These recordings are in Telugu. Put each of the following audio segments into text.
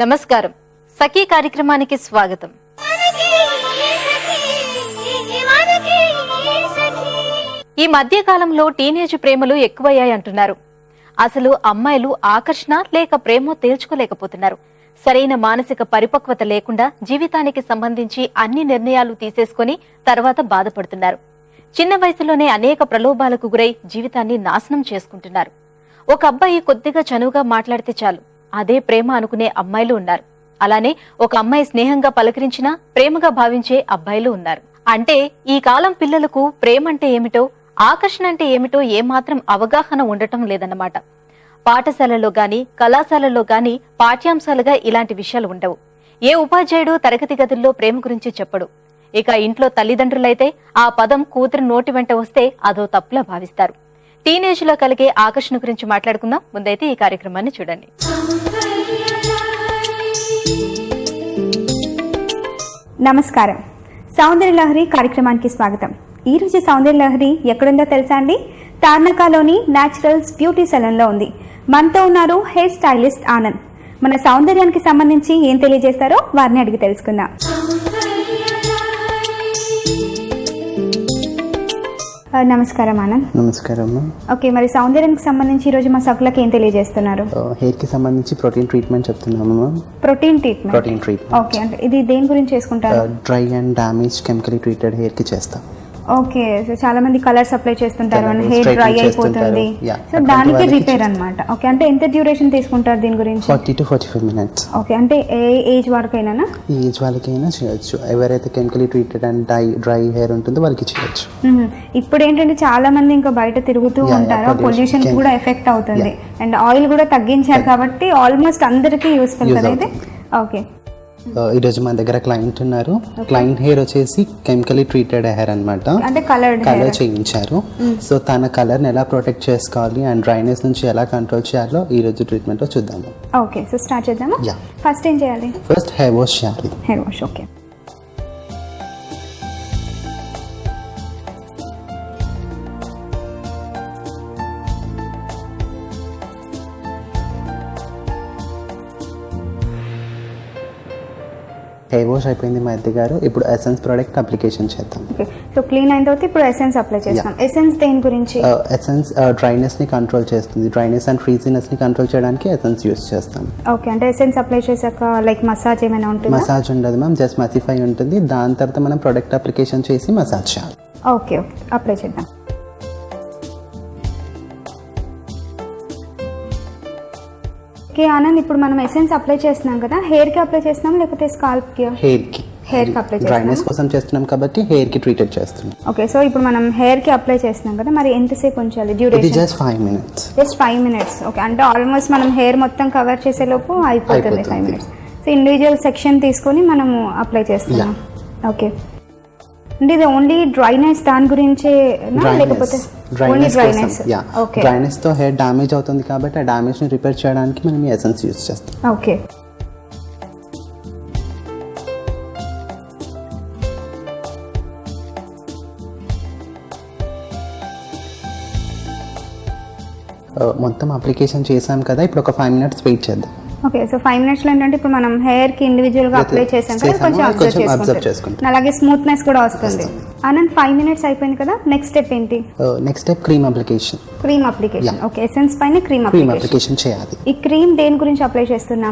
నమస్కారం. సఖీ కార్యక్రమానికి స్వాగతం. ఈ మధ్య కాలంలో టీనేజ్ ప్రేమలు ఎక్కువయ్యాయి అంటున్నారు. అసలు అమ్మాయిలు ఆకర్షణ లేక ప్రేమో తేల్చుకోలేకపోతున్నారు. సరైన మానసిక పరిపక్వత లేకుండా జీవితానికి సంబంధించి అన్ని నిర్ణయాలు తీసేసుకుని తర్వాత బాధపడుతున్నారు. చిన్న వయసులోనే అనేక ప్రలోభాలకు గురై జీవితాన్ని నాశనం చేసుకుంటున్నారు. ఒక అబ్బాయి కొద్దిగా చనువుగా మాట్లాడితే చాలు అదే ప్రేమ అనుకునే అమ్మాయిలు ఉన్నారు. అలానే ఒక అమ్మాయి స్నేహంగా పలకరించినా ప్రేమగా భావించే అబ్బాయిలు ఉన్నారు. అంటే ఈ కాలం పిల్లలకు ప్రేమ అంటే ఏమిటో, ఆకర్షణ అంటే ఏమిటో ఏమాత్రం అవగాహన ఉండటం లేదన్నమాట. పాఠశాలలో గాని కళాశాలలో గాని పాఠ్యాంశాలుగా ఇలాంటి విషయాలు ఉండవు. ఏ ఉపాధ్యాయుడు తరగతి గదుల్లో ప్రేమ గురించి చెప్పడు. ఇక ఇంట్లో తల్లిదండ్రులైతే ఆ పదం కూతురు నోటి వెంట వస్తే అదో తప్పులా భావిస్తారు. టీనేజ్ లో కలిగే ఆకర్షణ గురించి మాట్లాడుకుందాం. ముందైతే ఈ కార్యక్రమాన్ని చూడండి. నమస్కారం. సౌందర్య లహరి కార్యక్రమానికి స్వాగతం. ఈ రోజు సౌందర్య లహరి ఎక్కడుందో తెలుసా అండి? తార్నకాలోని న్యాచురల్స్ బ్యూటీ సెలూన్ లో ఉంది. మనతో ఉన్నారు హెయిర్ స్టైలిస్ట్ ఆనంద్. మన సౌందర్యానికి సంబంధించి ఏం తెలియజేస్తారో వారిని అడిగి తెలుసుకుందాం. నమస్కారం ఆనంద్. నమస్కారం. ఓకే, మరి సౌందర్యానికి సంబంధించి ఈ రోజు మా సకులకు ఏం తెలియజేస్తున్నారు? హెయిర్ కి సంబంధించి ప్రోటీన్ ట్రీట్మెంట్ చెప్తున్నాము. Protein treatment. ఓకే, అంటే ఇది దేని గురించి చేసుకుంటారు? Dry and damage chemically treated hair కి చేస్తాం. ఓకే, సో చాలా మంది కలర్స్ అప్లై చేస్తుంటారు అండ్ హెయిర్ డ్రై అయిపోతుంది, సో దానికి రిపేర్ అన్నమాట. ఓకే, అంటే ఎంత డ్యూరేషన్ తీసుకుంటారు దీని గురించి? 40 to 45 minutes. ఓకే, అంటే ఏ ఏజ్ వరకైనా? ఈ ఏజ్ వాళ్ళకైనా చేయొచ్చు. ఎవరైతే chemically treated and dry hair ఉంటుందో వాళ్ళకి చేయొచ్చు. ఇప్పుడు ఏంటంటే చాలా మంది ఇంకా బయట తిరుగుతూ ఉంటారు, పొల్యూషన్ కూడా ఎఫెక్ట్ అవుతుంది అండ్ ఆయిల్ కూడా తగ్గించారు కాబట్టి ఆల్మోస్ట్ అందరికీ యూస్ఫుల్ కదా ఇది. ఓకే, ఈరోజు మన దగ్గర క్లయింట్ ఉన్నారు. క్లయింట్ హెయిర్ వచ్చేసి కెమికలీ ట్రీటెడ్ హెయిర్ అనమాట. అంటే కలర్ చేయించారు. సో తన కలర్ని ఎలా ప్రొటెక్ట్ చేసుకోవాలి అండ్ డ్రైనెస్ నుంచి ఎలా కంట్రోల్ చేయాలో ఈ రోజు ట్రీట్మెంట్ లో చూద్దాము. ఓకే, సో స్టార్ట్ చేద్దామా? ఫస్ట్ ఏం చేయాలి? ఫస్ట్ హెయిర్ వాష్ చేయాలి. Hair wash. Okay, hair wash అయిపోయింది మా అద్దె గారు. ఇప్పుడు ఎసెన్స్ ప్రోడక్ట్ అప్లికేషన్ చేద్దాం. ఓకే, సో క్లీన్ అయిన తర్వాత ఇప్పుడు ఎసెన్స్ అప్లై చేస్తాం. ఎసెన్స్ దేని గురించి? ఎసెన్స్ డ్రైనెస్ ని కంట్రోల్ చేస్తుంది. డ్రైనెస్ అండ్ ఫ్రీజీనెస్ ని కంట్రోల్ చేయడానికి ఎసెన్స్ యూస్ చేస్తాం. ఓకే, అంటే ఎసెన్స్ అప్లై చేశాక లైక్ మసాజ్ ఏమైనా ఉంటుందా? మసాజ్ ఉండదు మ్యామ్, జస్ట్ మసిఫై ఉంటుంది. దాని తర్వాత మనం ప్రొడక్ట్ అప్లికేషన్ చేసి మసాజ్ చేయాలి. ఓకే, అప్లై చేద్దాం. ఓకే ఆనంద్, ఇప్పుడు మనం ఎసెన్స్ అప్లై చేస్తున్నాం కదా, హెయిర్ కి అప్లై చేస్తున్నాం లేకపోతే స్కాల్ప్ కి? హెయిర్ కి అప్లై చేస్తున్నాం. డ్రైనెస్ కోసం చేస్తున్నాం కాబట్టి హెయిర్ కి ట్రీటెడ్ చేస్తున్నాం. ఓకే, సో ఇప్పుడు మనం హెయిర్ కి అప్లై చేస్తున్నాం కదా, మరి ఎంతసేపు ఉంచాలి duration? Just 5 minutes. Just 5 minutes. Okay, అంటే ఆల్మోస్ట్ మనం హెయిర్ మొత్తం కవర్ చేసే లోపు అయిపోతుంది 5 minutes. సో ఇండివిజువల్ సెక్షన్ తీసుకొని మనము అప్లై చేస్తున్నాం. ఓకే, అంటే ఇది ఓన్లీ డ్రైనెస్ దాని గురించే లేకపోతే ఓన్లీ డ్రైనెస్? ఓకే, డ్రైనెస్ తో హెయిర్ డామేజ్ అవుతుంది కాబట్టి ఆ డామేజ్ ని రిపేర్ చేయడానికి మనం ఈ ఎసెన్స్ యూస్ చేస్తాం. ఓకే, మొత్తం అప్లికేషన్ చేసాం కదా, ఇప్పుడు ఒక 5 minutes వెయిట్ చేద్దాం. ఓకే, సో 5 minutes లో ఏంటంటే ఇప్పుడు మనం హెయిర్ కి ఇండివిజువల్ గా అప్లై చేసాం కదా, కొంచెం అబ్జర్వ్ చేసుకుంటాం, అలాగే స్మూత్నెస్ కూడా వస్తుంది. ఆనంద్ 5 minutes అయిపోయింది కదా, నెక్స్ట్ స్టెప్ ఏంటి? Next step cream application. Okay, essence పైన క్రీమ్ అప్లికేషన్ చేయాలి. ఈ క్రీమ్ దేని గురించి అప్లై చేస్తున్నాం?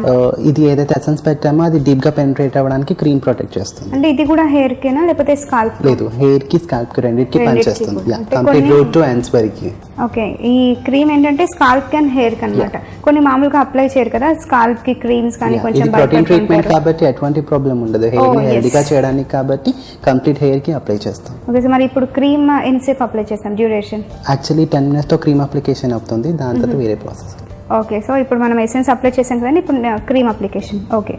ఇది ఏదైతే ఎసెన్స్ పెట్టామో అది డీప్ గా పెనిట్రేట్ అవ్వడానికి క్రీమ్ ప్రొటెక్ట్ చేస్తుంది. అంటే ఇది కూడా హెయిర్ కేనా లేకపోతే స్కాల్ప్? లేదు, హెయిర్ కి స్కాల్ప్ కి రెండింటికి పనిచేస్తుంది. కంప్లీట్ రూట్ టు ఎండ్స్ వరకు. ఓకే, ఈ క్రీమ్ ఏంటంటే స్కాల్ప్ కి అండ్ హెయిర్ కి అన్నమాట. కొన్ని మామూలుగా అప్లై చేయరు కదా స్కాల్ప్ కి క్రీమ్స్ కానీ, కొంచెం ప్రోటీన్ ట్రీట్మెంట్ కాబట్టి ఎటువంటి ప్రాబ్లం ఉండదు. హెయిర్ ని హెల్దీగా చేయడానికి కాబట్టి కంప్లీట్ హెయిర్ కి అప్లై చేస్తాం. ఓకే, సో మరి ఇప్పుడు క్రీమ్ ఎంతసేపు అప్లై చేస్తాం డ్యూరేషన్? యాక్చువల్లీ 10 minutes తో క్రీమ్ అప్లికేషన్ అవుతుంది, దాని తర్వాత వేరే ప్రాసెస్. ఓకే, సో ఇప్పుడు మనం ఎసెన్స్ అప్లై చేసాం కదా, ఇప్పుడు cream application. Okay,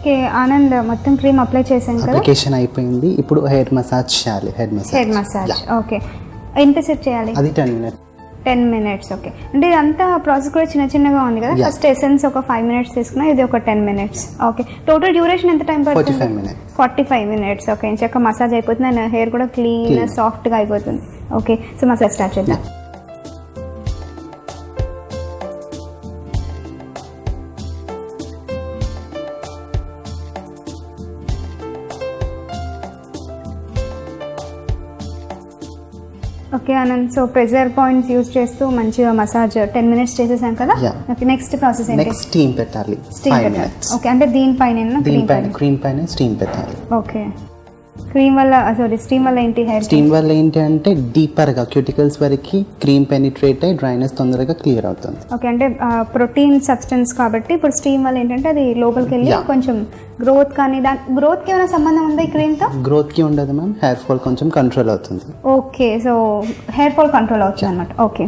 okay Anand, మొత్తం క్రీమ్ అప్లై చేశాను కదా. అప్లికేషన్ అయిపోయింది. ఇప్పుడు హెయిర్ మసాజ్ చేయాలి. Head massage okay. ఎంతసేపు చేయాలి? అది 10 minutes. 10 minutes. ఓకే, అంటే ఇదంతా ప్రాసెస్ కూడా చిన్నగా ఉంది కదా. ఫస్ట్ ఎసెన్స్ ఒక 5 minutes తీసుకున్నా, ఇది ఒక 10 minutes. ఓకే, టోటల్ డ్యూరేషన్ ఎంత టైం పడుతుంది? 45 minutes. 45 minutes. ఓకే, ఇంచక్క మసాజ్ అయిపోతుంది అండ్ హెయిర్ కూడా క్లీన్ సాఫ్ట్గా అయిపోతుంది. ఓకే, సో మసాజ్ స్టార్ట్ చేద్దాం. Okay Anand, so pressure points use చేస్తూ మంచిగా మసాజ్ 10 minutes చేసేసాం కదా. ఓకే, నెక్స్ట్ ప్రాసెస్ ఏంటి? నెక్స్ట్ స్టీమ్ పెట్టాలి 5 minutes. ఓకే, అంటే దీనిపైన క్రీమ్ పైన స్టీమ్ పెట్టాలి. ఓకే, స్టీమ్ వల్ల ఏంటి? హెయిర్ స్టీమ్ వల్ల ఏంటి అంటే డీపర్గా క్యూటికల్స్ వరకు క్రీమ్ పెనిట్రేట్ అయ్యి డ్రైనెస్ తొందరగా క్లియర్ అవుతుంది. ఓకే, అంటే ప్రోటీన్ సబ్స్టెన్స్ కాబట్టి ఇప్పుడు స్టీమ్ వల్ల ఏంటంటే అది లోపలికి వెళ్ళి కొంచెం గ్రోత్ కానీ గ్రోత్ కి ఏమైనా సంబంధం ఉందా ఈ క్రీమ్ తో? గ్రోత్ కి ఉండదు మ్యామ్, హెయిర్ ఫాల్ కొంచెం కంట్రోల్ అవుతుంది. Okay, so hair fall control అవుతుంది అనమాట. ఓకే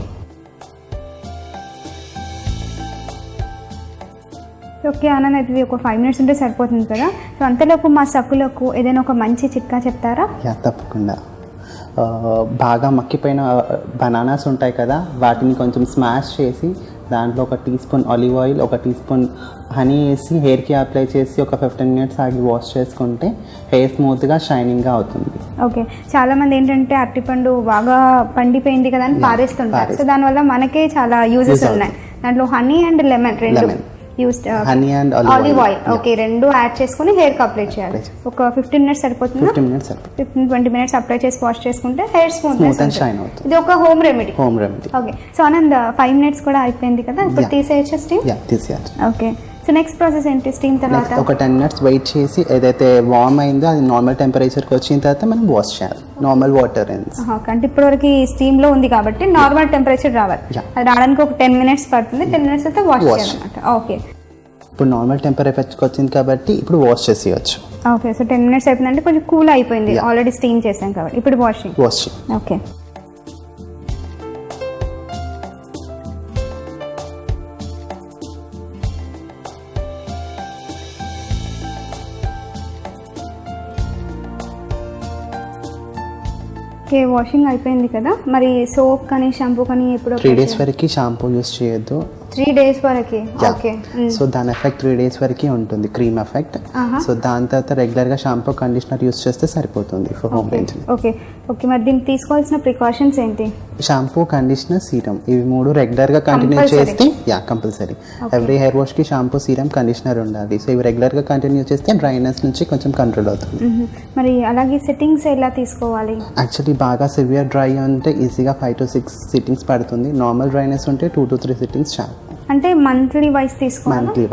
ఓకే ఆనంద్, ఇది ఒక 5 minutes ఉంటే సరిపోతుంది కదా. సో అంతలోపు మా సక్కులకు ఏదైనా ఒక మంచి చిట్కా చెప్తారా? తప్పకుండా. బాగా మక్కిపోయిన బనానాస్ ఉంటాయి కదా, వాటిని కొంచెం స్మాష్ చేసి దాంట్లో ఒక టీ స్పూన్ ఆలివ్ ఆయిల్, ఒక టీ స్పూన్ హనీ వేసి హెయిర్కి అప్లై చేసి ఒక 15 minutes ఆగి వాష్ చేసుకుంటే హెయిర్ స్మూత్గా షైనింగ్గా అవుతుంది. ఓకే, చాలా మంది ఏంటంటే అరటిపండు బాగా పండిపోయింది కదా అని పారేస్తుంటారు. సో దానివల్ల మనకే చాలా యూజెస్ ఉన్నాయి. దాంట్లో హనీ అండ్ లెమన్ రెండు honey and olive oil okay రెండు యాడ్ చేసుకుని హెయిర్ కి అప్లై చేయాలి. ఒక 15 minutes సరిపోతుంది. 15-20 minutes అప్లై చేసి వాష్ చేసుకుంటే హెయిర్ స్మూత్ అండ్ షైన్ అవుతుంది. ఇది ఒక home remedy. Okay, so Anand 5 minutes కూడా అయిపోయింది కదా, ఇప్పుడు తీసేయచ్చు స్టీమ్? తీసేయచ్చు. ఓకే, సో నెక్స్ట్ ప్రాసెస్ ఏంటి? స్టీమ్ తర్వాత ఒక 10 minutes వెయిట్ చేసి ఏదైతే వార్మ్ అయిందో అది నార్మల్ టెంపరేచర్కి వచ్చిన తర్వాత మనం వాష్ చేయాలి. నార్మల్ వాటర్ అంటే ఇప్పటివరకు స్టీమ్ లో ఉంది కాబట్టి నార్మల్ టెంపరేచర్ రావాలి. అది రావడానికి ఒక 10 minutes పడుతుంది. 10 minutes అయితే వాష్ చేయాలన్నమాట. ఓకే, ఇప్పుడు నార్మల్ టెంపరేచర్కి వచ్చింది కాబట్టి ఇప్పుడు వాష్ చేసేయచ్చు. ఓకే, సో 10 minutes అయిపోయిందంటే కొంచెం కూల్ అయిపోయింది, ఆల్రెడీ స్టీమ్ చేసాం కాబట్టి ఇప్పుడు వాషింగ్. ఓకే, ఓకే వాషింగ్ అయిపోయింది కదా. మరి సోప్ కానీ షాంపూ కానీ ఎప్పుడు? 3 days వరకు షాంపూ యూస్ చేయొద్దు. 3 days వరకు? ఓకే, సో దాని ఎఫెక్ట్ 3 days వరకు ఉంటుంది, క్రీమ్ ఎఫెక్ట్. సో దాని తర్వాత రెగ్యులర్ గా షాంపూ కండిషనర్ యూస్ చేస్తే సరిపోతుంది for home remedy. Okay okay, మరి దీనికి తీసుకోవాల్సిన ప్రికాషన్స్ ఏంటి? షాంపూ, కండిషనర్, సీరం, ఇవి 3 రెగ్యులర్ గా కంటిన్యూ చేస్తే కంపల్సరీ ఎవ్రీ హెయిర్ వాష్ కి షాంపూ, సీరం, కండిషనర్ ఉండాలి. సో ఇవి రెగ్యులర్ గా కంటిన్యూ చేస్తే డ్రైనెస్ నుంచి కొంచెం కంట్రోల్ అవుతుంది. మరి అలాగే సెట్టింగ్స్ ఎలా తీసుకోవాలి? యాక్చువల్లీ బాగా సివియర్ డ్రై ఉంటే ఈజీగా 5 to 6 సిట్టింగ్స్ పడుతుంది. నార్మల్ డ్రైనెస్ ఉంటే 2 to 3 సిట్టింగ్స్ చాలు. అంటే మంత్లీ వైస్ తీసుకోవాలి?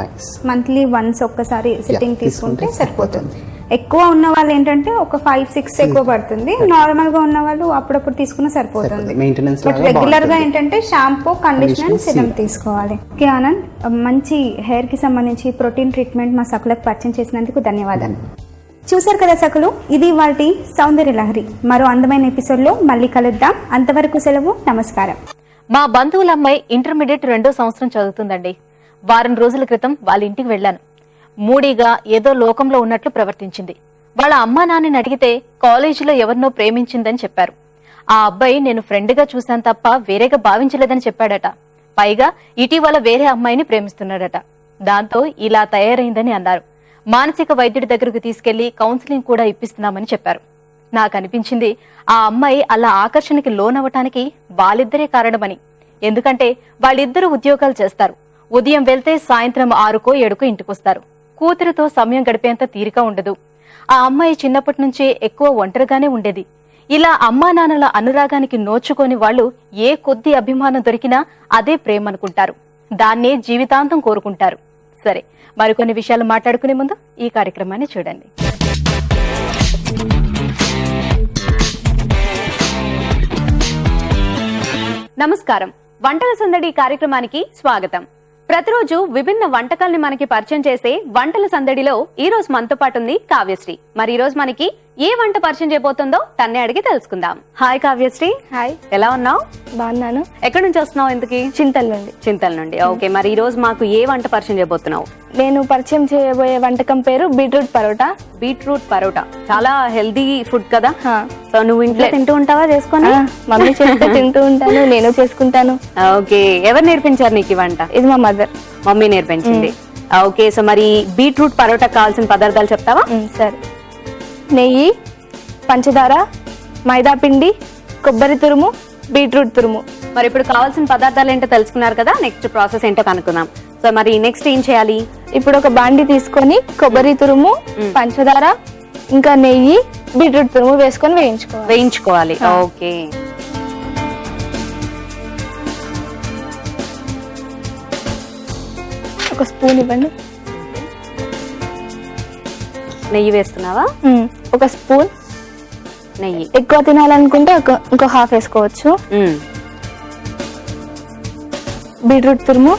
మంత్లీ వన్స్ ఒక్కసారి సిట్టింగ్ తీసుకుంటే సరిపోతుంది. ఎక్కువ ఉన్న వాళ్ళు ఏంటంటే ఒక 5-6 ఎక్కువ పడుతుంది. నార్మల్ గా ఉన్న వాళ్ళు అప్పుడప్పుడు తీసుకున్నా సరిపోతుంది. రెగ్యులర్ గా ఏంటంటే షాంపూ, కండిషనర్, సిరం తీసుకోవాలి. ఓకే ఆనంద్, మంచి హెయిర్ కి సంబంధించి ప్రోటీన్ ట్రీట్మెంట్ మా సకులకు పరిచయం చేసినందుకు ధన్యవాదాలు. చూసారు కదా సకులు, ఇది వాటి సౌందర్య లహరి. మరో అందమైన ఎపిసోడ్ లో మళ్ళీ కలుద్దాం. అంతవరకు సెలవు, నమస్కారం. మా బంధువుల అమ్మాయి ఇంటర్మీడియట్ 2వ సంవత్సరం చదువుతుందండి. వారం రోజుల క్రితం వాళ్ళ ఇంటికి వెళ్లాను. మూడీగా ఏదో లోకంలో ఉన్నట్లు ప్రవర్తించింది. వాళ్ళ అమ్మా నాన్నని అడిగితే కాలేజీలో ఎవరినో ప్రేమించిందని చెప్పారు. ఆ అబ్బాయి నేను ఫ్రెండ్గా చూశాను తప్ప వేరేగా భావించలేదని చెప్పాడట. పైగా ఇటీవల వేరే అమ్మాయిని ప్రేమిస్తున్నాడట. దాంతో ఇలా తయారైందని అన్నారు. మానసిక వైద్యుడి దగ్గరకు తీసుకెళ్లి కౌన్సిలింగ్ కూడా ఇప్పిస్తున్నామని చెప్పారు. నాకు అనిపించింది ఆ అమ్మాయి అలా ఆకర్షణకి లోనవటానికి వాళ్ళిద్దరే కారణమని. ఎందుకంటే వాళ్ళిద్దరూ ఉద్యోగాలు చేస్తారు. ఉదయం వెళ్తే సాయంత్రం 6కో 7కో ఇంటికొస్తారు. కూతురితో సమయం గడిపేంత తీరిక ఉండదు. ఆ అమ్మాయి చిన్నప్పటి నుంచే ఎక్కువ ఒంటరిగానే ఉండేది. ఇలా అమ్మా నాన్నల అనురాగానికి నోచుకొని వాళ్ళు ఏ కొద్ది అభిమానం దొరికినా అదే ప్రేమ అనుకుంటారు. దాన్నే జీవితాంతం కోరుకుంటారు. సరే, మరికొన్ని విషయాలు మాట్లాడుకునే ముందు ఈ కార్యక్రమాన్ని చూడండి. నమస్కారం, వంటల సందడి కార్యక్రమానికి స్వాగతం. ప్రతిరోజు విభిన్న వంటకాల్ని మనకి పరిచయం చేసే వంటల సందడిలో ఈ రోజు మనతో పాటు ఉంది కావ్యశ్రీ. మరి ఈ రోజు మనకి ఏ వంట పరిచయం చేయబోతుందో తన్నే అడిగి తెలుసుకుందాం. హాయ్ కావ్యశ్రీ. హాయ్, ఎలా ఉన్నావు? బాగున్నాను. ఎక్కడి నుంచి వస్తున్నావు? ఇంతకి చింతల నుండి. ఓకే, మరి ఈ రోజు మాకు ఏ వంట పరిచయం చేయబోతున్నావు? నేను పరిచయం చేయబోయే వంటకం పేరు బీట్రూట్ పరోటా. బీట్రూట్ పరోటా చాలా హెల్దీ ఫుడ్ కదా. హా. సో నువ్వు ఇంట్లో తింటూ ఉంటావా చేసుకొని? మమ్మీ చేస్తే తింటూ ఉంటాను, నేను చేసుకుంటాను. ఓకే, ఎవరు నేర్పించారు నీకు ఈ వంట? ఇది మా మదర్. మమ్మీ నేర్పించింది. ఓకే, సో మరి బీట్రూట్ పరోటా కావాల్సిన పదార్థాలు చెప్తావా? సరే, నెయ్యి, పంచదార, మైదా పిండి, కొబ్బరి తురుము, బీట్రూట్ తురుము. మరి ఇప్పుడు కావాల్సిన పదార్థాలు ఏంటో తెలుసుకున్నారు కదా, నెక్స్ట్ ప్రాసెస్ ఏంటో కనుక్కుందాం. సో మరి నెక్స్ట్ ఏం చేయాలి? ఇప్పుడు ఒక బాండి తీసుకొని కొబ్బరి తురుము, పంచదార, ఇంకా నెయ్యి, బీట్రూట్ తురుము వేసుకొని వేయించుకోవాలి. ఓకే, ఒక స్పూన్ ఇవ్వండి. నెయ్యి వేస్తున్నావా? ఒక స్పూన్ నెయ్యి. ఎక్కువ తినాలనుకుంటే ఇంకో హాఫ్ వేసుకోవచ్చు. బీట్రూట్ తురుము,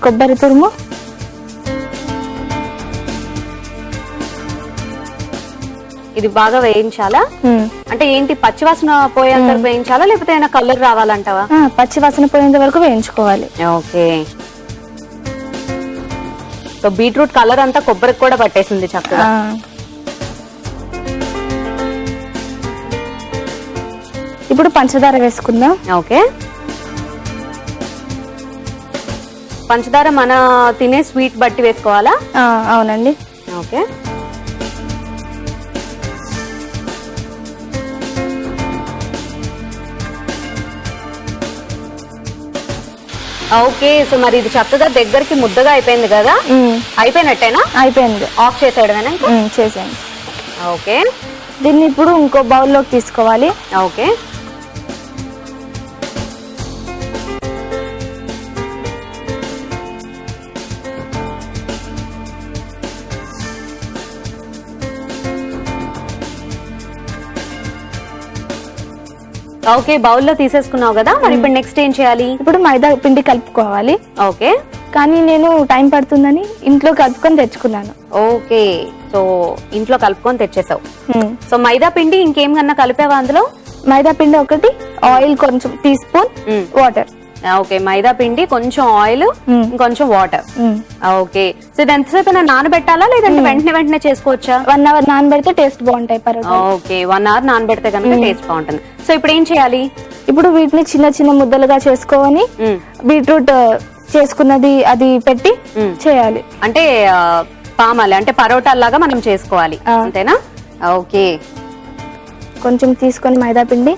కొబ్బరి తురుము, ఇది బాగా వేయించాలా? అంటే ఏంటి, పచ్చివాసన పోయేంత వేయించాలా లేకపోతే ఏమైనా కలర్ రావాలంటావా? పచ్చి వాసన పోయేంత వరకు వేయించుకోవాలి. ఓకే, సో బీట్రూట్ కలర్ అంతా కొబ్బరికి కూడా పట్టేసింది చక్కగా. ఇప్పుడు పంచదార వేసుకుందాం. ఓకే, పంచదార మన తినే స్వీట్ బట్టి వేసుకోవాలా? అవునండి. ఓకే, ఓకే, సో మరి ఇది చక్కగా దగ్గరికి ముద్దగా అయిపోయింది కదా. అయిపోయినట్టేనా? అయిపోయింది. ఆఫ్ చేసేయడమేనా? చేసాను. ఓకే, దీన్ని ఇప్పుడు ఇంకో బౌల్లోకి తీసుకోవాలి. ఓకే, ఓకే, బౌల్లో తీసేసుకున్నావు కదా. మరి ఇప్పుడు నెక్స్ట్ ఏం చేయాలి? ఇప్పుడు మైదా పిండి కలుపుకోవాలి. ఓకే, కానీ నేను టైం పడుతుందని ఇంట్లో కలుపుకొని తెచ్చుకున్నాను. ఓకే, సో ఇంట్లో కలుపుకొని తెచ్చేసావు. సో మైదా పిండి ఇంకేం కన్నా కలిపావా అందులో? మైదా పిండి ఒకటి, ఆయిల్ కొంచెం టీ స్పూన్, వాటర్. ఓకే, మైదా పిండి, కొంచెం ఆయిల్, ఇంకొంచెం వాటర్. ఓకే, సో ఇది ఎంతసేపు నానబెట్టాలా లేదంటే వెంటనే చేసుకోవచ్చా? 1 అవర్ నానబెడితే టేస్ట్ బాగుంటాయి పరోటా. ఓకే, 1 అవర్ నానబెడితే కనుక టేస్ట్ బాగుంటుంది. సో ఇప్పుడు ఏం చేయాలి? ఇప్పుడు వీటిని చిన్న చిన్న ముద్దలుగా చేసుకొని బీట్రూట్ చేసుకున్నది అది పెట్టి చేయాలి. అంటే పామాలి అంటే పరోటాలాగా మనం చేసుకోవాలి అంతేనా? ఓకే, కొంచెం తీసుకొని మైదా పిండి,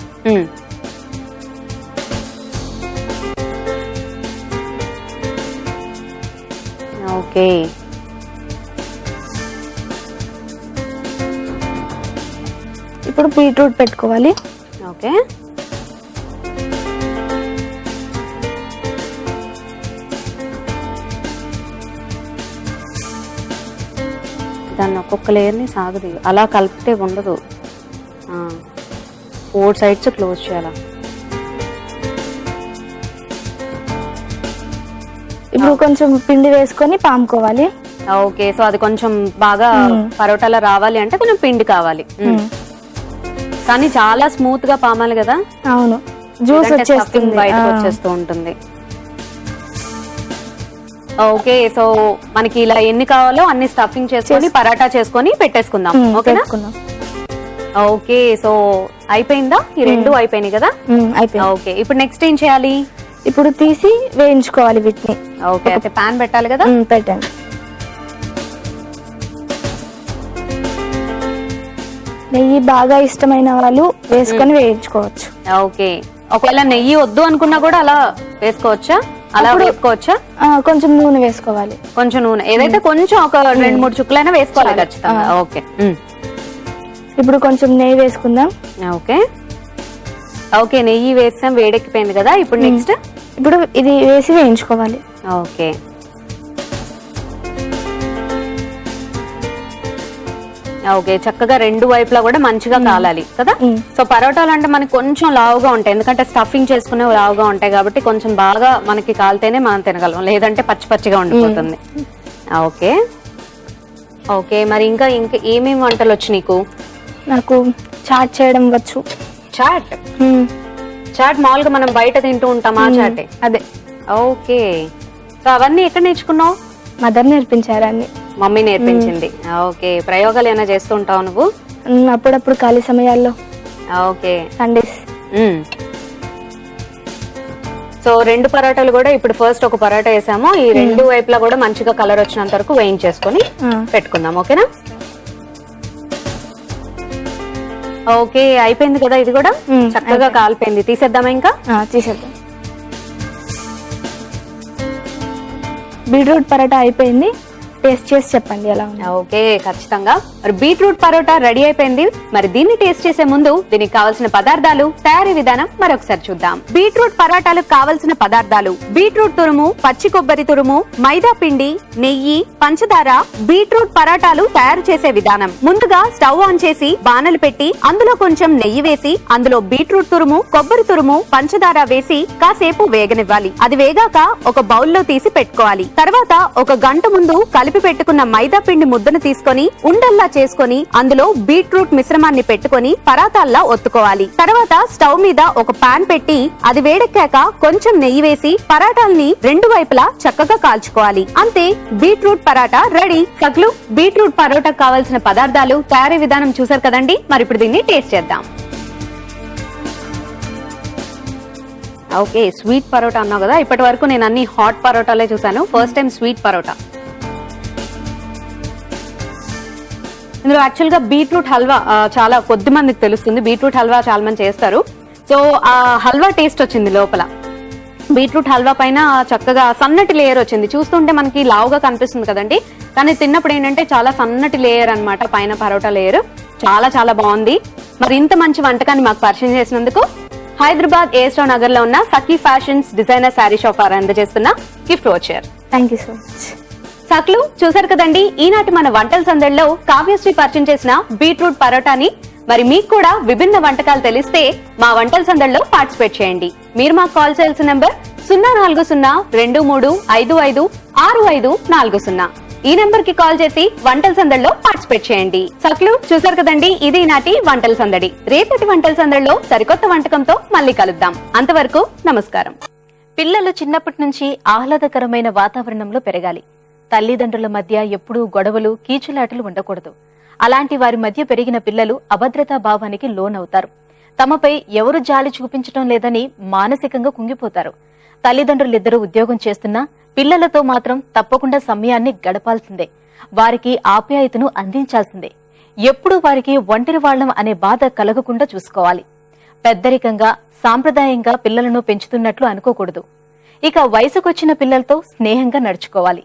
ఓకే, ఇప్పుడు బీట్రూట్ పెట్టుకోవాలి. ఓకే, దాన్ని ఒక్కొక్క లేయర్ని సాగదు, అలా కలిపితే ఉండదు. 4 సైడ్స్ క్లోజ్ చేయాలా? ఇప్పుడు కొంచెం పిండి వేసుకొని పాముకోవాలి. ఓకే, సో అది కొంచెం బాగా పరోటాలో రావాలి అంటే కొంచెం పిండి కావాలి. కానీ చాలా స్మూత్ గా పామాలి కదా. అవును, జ్యూస్ వచ్చేస్తుంది, బయటకు వచ్చేస్తూ ఉంటుంది. ఓకే, సో మనకి ఇలా ఎన్ని కావాలో అన్ని స్టఫింగ్ చేసుకొని పరాటా చేసుకొని పెట్టేసుకుందాం. ఓకేనా? ఓకే, సో అయిపోయిందా? ఈ రెండు అయిపోయినాయి కదా. ఓకే, ఇప్పుడు నెక్స్ట్ ఏం చేయాలి? ఇప్పుడు తీసి వేయించుకోవాలి వీటిని. ఓకే, అయితే పాన్ పెట్టాలి కదా. పెట్టండి. నెయ్యి బాగా ఇష్టమైన వాళ్ళు వేసుకొని వేయించుకోవచ్చు. ఓకే, ఒకవేళ నెయ్యి వద్దు అనుకున్నా కూడా అలా వేసుకోవచ్చా? అలా వేసుకోవచ్చా? కొంచెం నూనె వేసుకోవాలి. కొంచెం నూనె, ఏదైతే కొంచెం ఒక 2-3 చుక్కలైనా వేసుకోవాలి ఖచ్చితంగా. ఓకే, ఇప్పుడు కొంచెం నెయ్యి వేసుకుందాం. ఓకే, ఓకే, నెయ్యి వేసాం, వేడెక్కిపోయింది కదా. ఇప్పుడు నెక్స్ట్ ఇప్పుడు ఇది వేసి వేయించుకోవాలి. ఓకే, చక్కగా రెండు వైపులా కూడా మంచిగా కాలాలి కదా. సో పరోటాలు అంటే మనకి కొంచెం లావుగా ఉంటాయి, ఎందుకంటే స్టఫింగ్ చేసుకునే లావుగా ఉంటాయి కాబట్టి కొంచెం బాగా మనకి కాలితేనే మనం తినగలం, లేదంటే పచ్చి పచ్చిగా ఉండిపోతుంది. ఓకే ఓకే, మరి ఇంకా ఇంకా ఏమేమి వంటలు వచ్చు నీకు? నాకు చాట్ చేయడం వచ్చు. చాట్ చాట్ మామూలుగా మనం బయట తింటూ ఉంటాం ఆ చాటే అదే. ఓకే, సో అవన్నీ ఎక్కడ నేర్చుకున్నావు? మదర్ నేర్పించారు అన్ని. మమ్మీ నేర్పించింది. ఓకే, ప్రయోగాలు ఏమైనా చేస్తూ ఉంటావు నువ్వు? అప్పుడప్పుడు ఖాళీ సమయాల్లో. Okay, Sundays. సో రెండు పరోటాలు కూడా ఇప్పుడు ఫస్ట్ ఒక పరోటా వేసాము, ఈ రెండు వైపులా కూడా మంచిగా కలర్ వచ్చినంత వరకు వేయించేసుకొని పెట్టుకుందాం. ఓకేనా? ఓకే, అయిపోయింది కదా, ఇది కూడా చక్కగా కాలిపోయింది. తీసేద్దామా? ఇంకా తీసేద్దాం. బీట్రూట్ పరోటా అయిపోయింది, టేస్ట్ చేసి చెప్పండి ఎలా ఉంది. ఓకే, ఖచ్చితంగా. మరి బీట్రూట్ పరోటా రెడీ అయిపోయింది. మరి దీన్ని టేస్ట్ చేసే ముందు దీనికి కావాల్సిన పదార్థాలు, తయారీ విధానం మరొకసారి చూద్దాం. బీట్రూట్ పరోటాలకు కావలసిన పదార్థాలు: బీట్రూట్ తురుము, పచ్చి కొబ్బరి తురుము, మైదా పిండి, నెయ్యి, పంచదార. బీట్రూట్ పరోటాలు తయారు చేసే విధానం: ముందుగా స్టవ్ ఆన్ చేసి బాణలు పెట్టి అందులో కొంచెం నెయ్యి వేసి అందులో బీట్రూట్ తురుము, కొబ్బరి తురుము, పంచదార వేసి కాసేపు వేగనివ్వాలి. అది వేగాక ఒక బౌల్లో తీసి పెట్టుకోవాలి. తర్వాత ఒక గంట ముందు కలిపి పెట్టుకున్న మైదా పిండి ముద్దను తీసుకొని ఉండల్లా చేసుకొని అందులో బీట్రూట్ మిశ్రమాన్ని పెట్టుకొని పరాతాల్లా ఒత్తుకోవాలి. తర్వాత స్టవ్ మీద ఒక పాన్ పెట్టి అది వేడెక్కాక కొంచెం నెయ్యి వేసి పరాటాల్ని రెండు వైపులా చక్కగా కాల్చుకోవాలి. అంతే, బీట్రూట్ పరాటా రెడీ. సగ్లు, బీట్రూట్ పరోటా కావాల్సిన పదార్థాలు, తయారీ విధానం చూసారు కదండి. మరి ఇప్పుడు దీన్ని టేస్ట్ చేద్దాం. ఓకే, స్వీట్ పరోటా అన్నావు కదా, ఇప్పటి వరకు నేను అన్ని హాట్ పరోటాలే చూసాను, ఫస్ట్ టైం స్వీట్ పరోటా. ఇందులో యాక్చువల్ గా బీట్రూట్ హల్వా చాలా కొద్ది మందికి తెలుస్తుంది, బీట్రూట్ హల్వా చాలా మంది చేస్తారు. సో ఆ హల్వా టేస్ట్ వచ్చింది లోపల. బీట్రూట్ హల్వా పైన చక్కగా సన్నటి లేయర్ వచ్చింది. చూస్తుంటే మనకి లావుగా కనిపిస్తుంది కదండి, కానీ తిన్నప్పుడు ఏంటంటే చాలా సన్నటి లేయర్ అన్నమాట పైన పరోటా లేయర్. చాలా చాలా బాగుంది. మరి ఇంత మంచి వంటకాన్ని మాకు పరిచయం చేసినందుకు హైదరాబాద్ ఏస్టో నగర్ లో ఉన్న Sakhi fashions designer saree shop వారు అందజేస్తున్న gift voucher. Thank you so much. సక్లు, చూసారు కదండి ఈనాటి మన వంటల సందడిలో కావ్యశ్రీ పరిచయం చేసిన బీట్రూట్ పరోటాని. మరి మీకు కూడా విభిన్న వంటకాలు తెలిస్తే మా వంటల సందడిలో పార్టిసిపేట్ చేయండి. మీరు మాకు కాల్ చేయాల్సిన నంబర్ 04023256540. ఈ నెంబర్ కి కాల్ చేసి వంటల సందడిలో పార్టిసిపేట్ చేయండి. సక్లు, చూసారు కదండి ఇది నాటి వంటల సందడి. రేపటి వంటల సందడిలో సరికొత్త వంటకంతో మళ్ళీ కలుద్దాం. అంతవరకు నమస్కారం. పిల్లలు చిన్నప్పటి నుంచి ఆహ్లాదకరమైన వాతావరణంలో పెరగాలి. తల్లిదండ్రుల మధ్య ఎప్పుడూ గొడవలు, కీచులాటలు ఉండకూడదు. అలాంటి వారి మధ్య పెరిగిన పిల్లలు అభద్రతా భావానికి లోనవుతారు. తమపై ఎవరు జాలి చూపించడం లేదని మానసికంగా కుంగిపోతారు. తల్లిదండ్రులిద్దరూ ఉద్యోగం చేస్తున్నా పిల్లలతో మాత్రం తప్పకుండా సమయాన్ని గడపాల్సిందే. వారికి ఆప్యాయతను అందించాల్సిందే. ఎప్పుడూ వారికి ఒంటరి వాళ్ళం అనే బాధ కలగకుండా చూసుకోవాలి. పెద్దరికంగా, సాంప్రదాయంగా పిల్లలను పెంచుతున్నట్లు అనుకోకూడదు. ఇక వయసుకొచ్చిన పిల్లలతో స్నేహంగా నడుచుకోవాలి.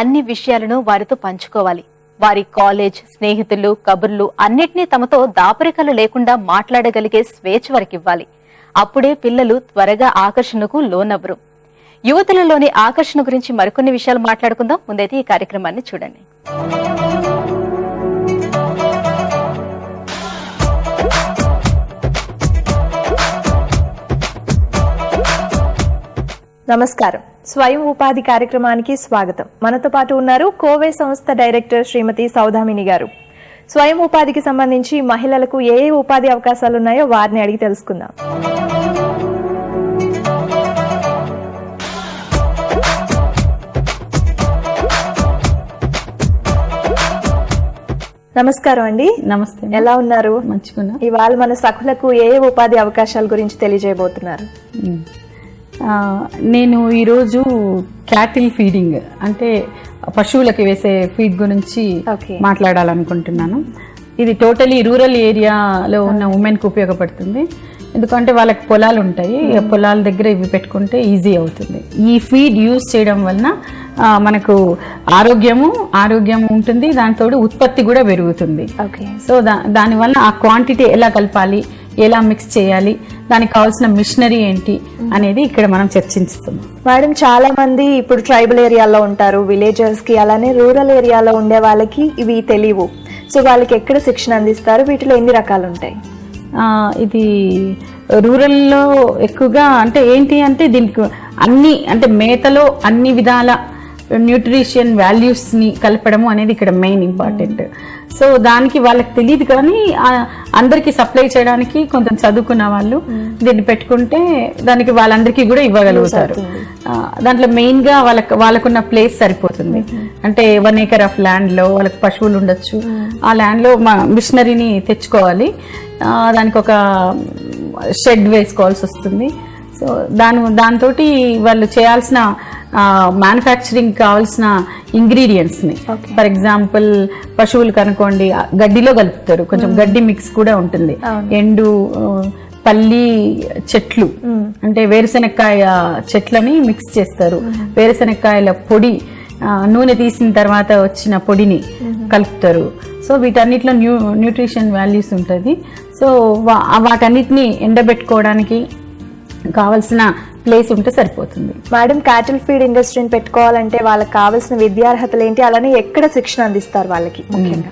అన్ని విషయాలను వారితో పంచుకోవాలి. వారి కాలేజ్, స్నేహితులు, కబుర్లు అన్నిటినీ తమతో దాపరికలు లేకుండా మాట్లాడగలిగే స్వేచ్ఛ వారికివ్వాలి. అప్పుడే పిల్లలు త్వరగా ఆకర్షణకు లోనవ్వరు. యువతులలోని ఆకర్షణ గురించి మరికొన్ని విషయాలు మాట్లాడుకుందాం. ముందైతే ఈ కార్యక్రమాన్ని చూడండి. నమస్కారం. స్వయం ఉపాధి కార్యక్రమానికి స్వాగతం. మనతో పాటు ఉన్నారు కోవే సంస్థ డైరెక్టర్ శ్రీమతి సౌదామిని గారు. స్వయం ఉపాధికి సంబంధించి మహిళలకు ఏ ఉపాధి అవకాశాలు ఉన్నాయో వారిని అడిగి తెలుసుకుందాం. నమస్కారం అండి. నమస్తే. ఎలా ఉన్నారు? మంచిగున్నా. ఇవాళ మన సఖులకు ఏ ఉపాధి అవకాశాల గురించి తెలియజేయబోతున్నారు? నేను ఈరోజు క్యాటిల్ ఫీడింగ్ అంటే పశువులకి వేసే ఫీడ్ గురించి మాట్లాడాలనుకుంటున్నాను. ఇది టోటలీ రూరల్ ఏరియాలో ఉన్న ఉమెన్కి ఉపయోగపడుతుంది. ఎందుకంటే వాళ్ళకి పొలాలు ఉంటాయి, పొలాల దగ్గర ఇవి పెట్టుకుంటే ఈజీ అవుతుంది. ఈ ఫీడ్ యూజ్ చేయడం వలన మనకు ఆరోగ్యం ఉంటుంది, దాంతో ఉత్పత్తి కూడా పెరుగుతుంది. సో దానివల్ల ఆ క్వాంటిటీ ఎలా కలపాలి, ఎలా మిక్స్ చేయాలి, దానికి కావాల్సిన మిషనరీ ఏంటి అనేది ఇక్కడ మనం చర్చిస్తున్నాం. మేడం, చాలా మంది ఇప్పుడు ట్రైబల్ ఏరియాలో ఉంటారు, విలేజర్స్ కి, అలానే రూరల్ ఏరియాలో ఉండే వాళ్ళకి ఇవి తెలియవు. సో వాళ్ళకి ఎక్కడ శిక్షణ అందిస్తారు, వీటిలో ఎన్ని రకాలు ఉంటాయి? ఇది రూరల్లో ఎక్కువగా అంటే ఏంటి అంటే దీనికి అన్ని అంటే మేతలో అన్ని విధాల న్యూట్రిషన్ వాల్యూస్ని కలపడము అనేది ఇక్కడ మెయిన్ ఇంపార్టెంట్. సో దానికి వాళ్ళకి తెలియదు, కానీ అందరికీ సప్లై చేయడానికి కొంచెం చదువుకున్న వాళ్ళు దీన్ని పెట్టుకుంటే దానికి వాళ్ళందరికీ కూడా ఇవ్వగలుగుతారు. దాంట్లో మెయిన్గా వాళ్ళకున్న ప్లేస్ సరిపోతుంది. అంటే 1 acre ఆఫ్ ల్యాండ్లో వాళ్ళకి పశువులు ఉండొచ్చు. ఆ ల్యాండ్లో మిషనరీని తెచ్చుకోవాలి, దానికి ఒక షెడ్ వేసుకోవాల్సి వస్తుంది. సో దాంతో వాళ్ళు చేయాల్సిన మ్యానుఫ్యాక్చరింగ్ కావాల్సిన ఇంగ్రీడియంట్స్ని, ఫర్ ఎగ్జాంపుల్ పశువులు కనుకోండి గడ్డిలో కలుపుతారు, కొంచెం గడ్డి మిక్స్ కూడా ఉంటుంది, ఎండు పల్లి చెట్లు అంటే వేరుశెనక్కాయ చెట్లని మిక్స్ చేస్తారు, వేరుశెనక్కాయల పొడి నూనె తీసిన తర్వాత వచ్చిన పొడిని కలుపుతారు. సో వీటన్నిటిలో న్యూట్రిషన్ వాల్యూస్ ఉంటుంది. సో వాటన్నిటిని ఎండబెట్టుకోవడానికి కావాల్సిన ప్లేస్ ఉంటే సరిపోతుంది. మేడం, క్యాటిల్ ఫీడ్ ఇండస్ట్రీని పెట్టుకోవాలంటే వాళ్ళకి కావాల్సిన విద్యార్హతలు ఏంటి, అలానే ఎక్కడ శిక్షణ అందిస్తారు వాళ్ళకి ముఖ్యంగా?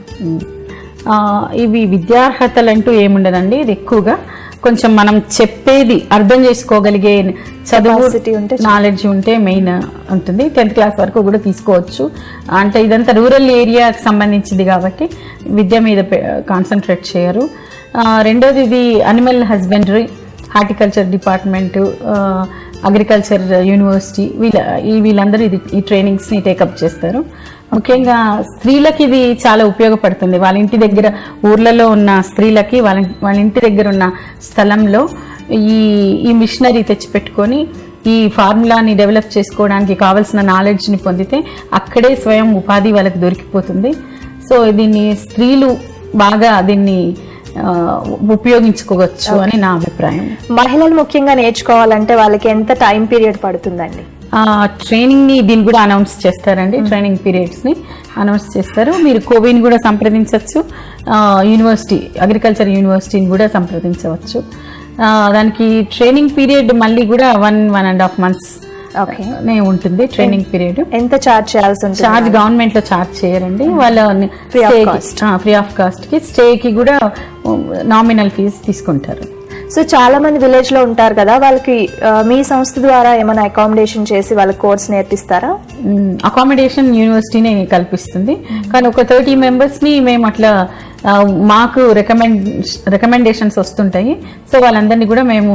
ఇవి విద్యార్హతలు అంటూ ఏముండదండి. ఇది ఎక్కువగా కొంచెం మనం చెప్పేది అర్థం చేసుకోగలిగే చదువు నాలెడ్జ్ ఉంటే మెయిన్ ఉంటుంది. 10th క్లాస్ వరకు కూడా తీసుకోవచ్చు. అంటే ఇదంతా రూరల్ ఏరియాకి సంబంధించింది కాబట్టి విద్య మీద కాన్సన్ట్రేట్ చేయరు. రెండోది ఇది animal husbandry, horticulture department, agriculture university వీళ్ళందరూ ఈ ట్రైనింగ్స్ని టేకప్ చేస్తారు. ముఖ్యంగా స్త్రీలకి ఇది చాలా ఉపయోగపడుతుంది. వాళ్ళ ఇంటి దగ్గర ఊర్లలో ఉన్న స్త్రీలకి వాళ్ళ ఇంటి దగ్గర ఉన్న స్థలంలో ఈ మిషనరీ తెచ్చిపెట్టుకొని ఈ ఫార్ములాని డెవలప్ చేసుకోవడానికి కావాల్సిన నాలెడ్జ్ని పొందితే అక్కడే స్వయం ఉపాధి వాళ్ళకి దొరికిపోతుంది. సో దీన్ని స్త్రీలు బాగా దీన్ని ఉపయోగించుకోవచ్చు అని నా అభిప్రాయం. మహిళలు ముఖ్యంగా నేర్చుకోవాలంటే వాళ్ళకి ఎంత టైం పీరియడ్ పడుతుందండి? ట్రైనింగ్ ని దీన్ని కూడా అనౌన్స్ చేస్తారండి. ట్రైనింగ్ పీరియడ్స్ ని అనౌన్స్ చేస్తారు. మీరు కోవిని కూడా సంప్రదించవచ్చు, యూనివర్సిటీ అగ్రికల్చర్ యూనివర్సిటీని కూడా సంప్రదించవచ్చు. దానికి ట్రైనింగ్ పీరియడ్ మళ్ళీ కూడా 1.5 months ఉంటుంది ట్రైనింగ్ పీరియడ్. ఎంత చార్జ్ చేయాల్సి ఉంటుంది? చార్జ్ గవర్నమెంట్ లో చార్జ్ చేయరండి, వాళ్ళ ఫ్రీ ఆఫ్ కాస్ట్ కి స్టేకి కూడా నామినల్ ఫీజు తీసుకుంటారు. సో చాలా మంది విలేజ్ లో ఉంటారు కదా, వాళ్ళకి మీ సంస్థ ద్వారా ఏమైనా అకామిడేషన్ చేసి వాళ్ళకి కోర్స్ నేర్పిస్తారా? అకామిడేషన్ యూనివర్సిటీనే కల్పిస్తుంది, కానీ ఒక 30 members ని మేము అట్లా మాకు రికమెండేషన్స్ వస్తుంటాయి. సో వాళ్ళందరినీ కూడా మేము